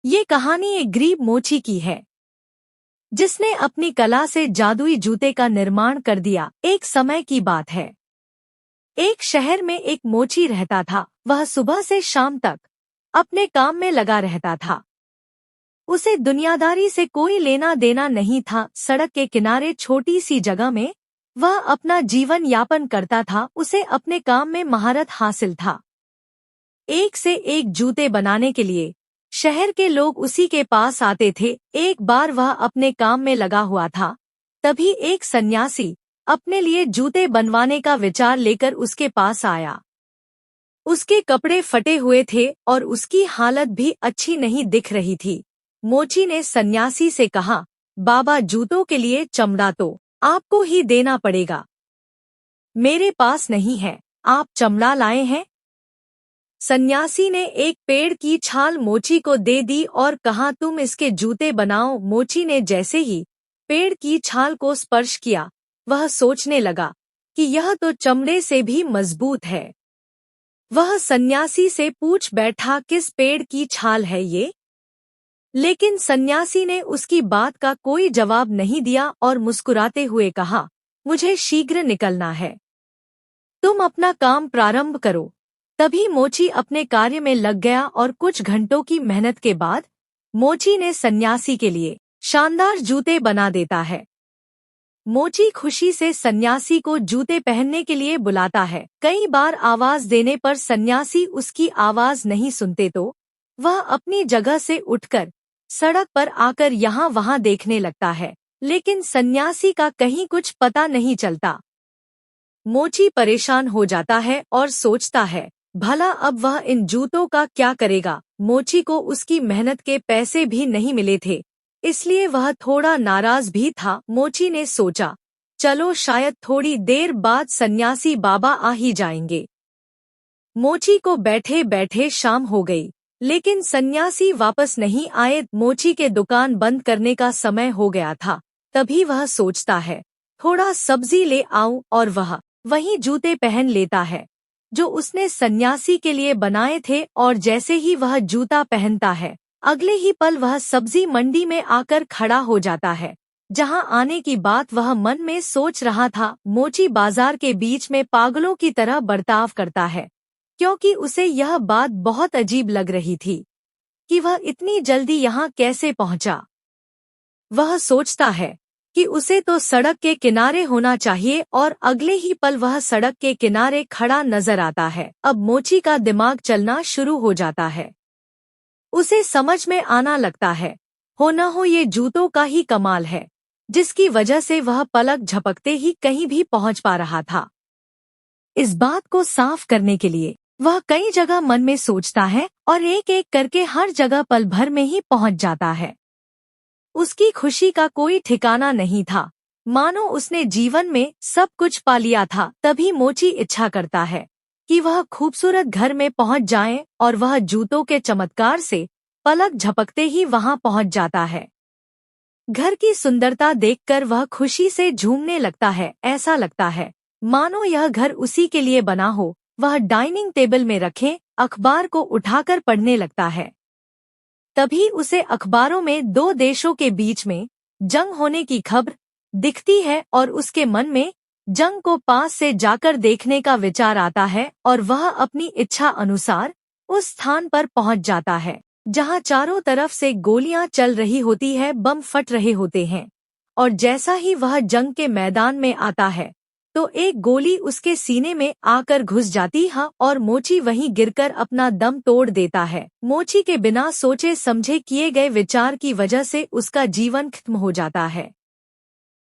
ये कहानी एक गरीब मोची की है जिसने अपनी कला से जादुई जूते का निर्माण कर दिया। एक समय की बात है। एक शहर में एक मोची रहता था। वह सुबह से शाम तक अपने काम में लगा रहता था। उसे दुनियादारी से कोई लेना देना नहीं था। सड़क के किनारे छोटी सी जगह में वह अपना जीवन यापन करता था। उसे अपने काम में महारत हासिल था। एक से एक जूते बनाने के लिए शहर के लोग उसी के पास आते थे। एक बार वह अपने काम में लगा हुआ था, तभी एक सन्यासी अपने लिए जूते बनवाने का विचार लेकर उसके पास आया। उसके कपड़े फटे हुए थे और उसकी हालत भी अच्छी नहीं दिख रही थी। मोची ने सन्यासी से कहा, बाबा, जूतों के लिए चमड़ा तो आपको ही देना पड़ेगा। मेरे पास नहीं है, आप चमड़ा लाए हैं? सन्यासी ने एक पेड़ की छाल मोची को दे दी और कहा, तुम इसके जूते बनाओ। मोची ने जैसे ही पेड़ की छाल को स्पर्श किया, वह सोचने लगा कि यह तो चमड़े से भी मजबूत है। वह सन्यासी से पूछ बैठा, किस पेड़ की छाल है ये? लेकिन सन्यासी ने उसकी बात का कोई जवाब नहीं दिया और मुस्कुराते हुए कहा, मुझे शीघ्र निकलना है, तुम अपना काम प्रारंभ करो। तभी मोची अपने कार्य में लग गया और कुछ घंटों की मेहनत के बाद मोची ने सन्यासी के लिए शानदार जूते बना देता है। मोची खुशी से सन्यासी को जूते पहनने के लिए बुलाता है। कई बार आवाज देने पर सन्यासी उसकी आवाज नहीं सुनते तो वह अपनी जगह से उठकर सड़क पर आकर यहाँ वहाँ देखने लगता है, लेकिन सन्यासी का कहीं कुछ पता नहीं चलता। मोची परेशान हो जाता है और सोचता है, भला अब वह इन जूतों का क्या करेगा। मोची को उसकी मेहनत के पैसे भी नहीं मिले थे, इसलिए वह थोड़ा नाराज भी था। मोची ने सोचा, चलो शायद थोड़ी देर बाद सन्यासी बाबा आ ही जाएंगे। मोची को बैठे बैठे शाम हो गई, लेकिन सन्यासी वापस नहीं आए। मोची के दुकान बंद करने का समय हो गया था। तभी वह सोचता है, थोड़ा सब्जी ले आऊं, और वह वही जूते पहन लेता है जो उसने सन्यासी के लिए बनाए थे। और जैसे ही वह जूता पहनता है, अगले ही पल वह सब्जी मंडी में आकर खड़ा हो जाता है, जहां आने की बात वह मन में सोच रहा था। मोची बाजार के बीच में पागलों की तरह बर्ताव करता है, क्योंकि उसे यह बात बहुत अजीब लग रही थी कि वह इतनी जल्दी यहाँ कैसे पहुंचा। वह सोचता है कि उसे तो सड़क के किनारे होना चाहिए, और अगले ही पल वह सड़क के किनारे खड़ा नजर आता है। अब मोची का दिमाग चलना शुरू हो जाता है। उसे समझ में आना लगता है, हो न हो ये जूतों का ही कमाल है, जिसकी वजह से वह पलक झपकते ही कहीं भी पहुंच पा रहा था। इस बात को साफ करने के लिए वह कई जगह मन में सोचता है और एक एक करके हर जगह पल भर में ही पहुंच जाता है। उसकी खुशी का कोई ठिकाना नहीं था, मानो उसने जीवन में सब कुछ पा लिया था। तभी मोची इच्छा करता है कि वह खूबसूरत घर में पहुंच जाए, और वह जूतों के चमत्कार से पलक झपकते ही वहां पहुंच जाता है। घर की सुंदरता देखकर वह खुशी से झूमने लगता है। ऐसा लगता है मानो यह घर उसी के लिए बना हो। वह डाइनिंग टेबल में रखे अखबार को उठाकर पढ़ने लगता है। तभी उसे अखबारों में दो देशों के बीच में जंग होने की खबर दिखती है, और उसके मन में जंग को पास से जाकर देखने का विचार आता है, और वह अपनी इच्छा अनुसार उस स्थान पर पहुंच जाता है जहां चारों तरफ से गोलियां चल रही होती है, बम फट रहे होते हैं। और जैसा ही वह जंग के मैदान में आता है तो एक गोली उसके सीने में आकर घुस जाती है, और मोची वहीं गिरकर अपना दम तोड़ देता है। मोची के बिना सोचे समझे किए गए विचार की वजह से उसका जीवन खत्म हो जाता है।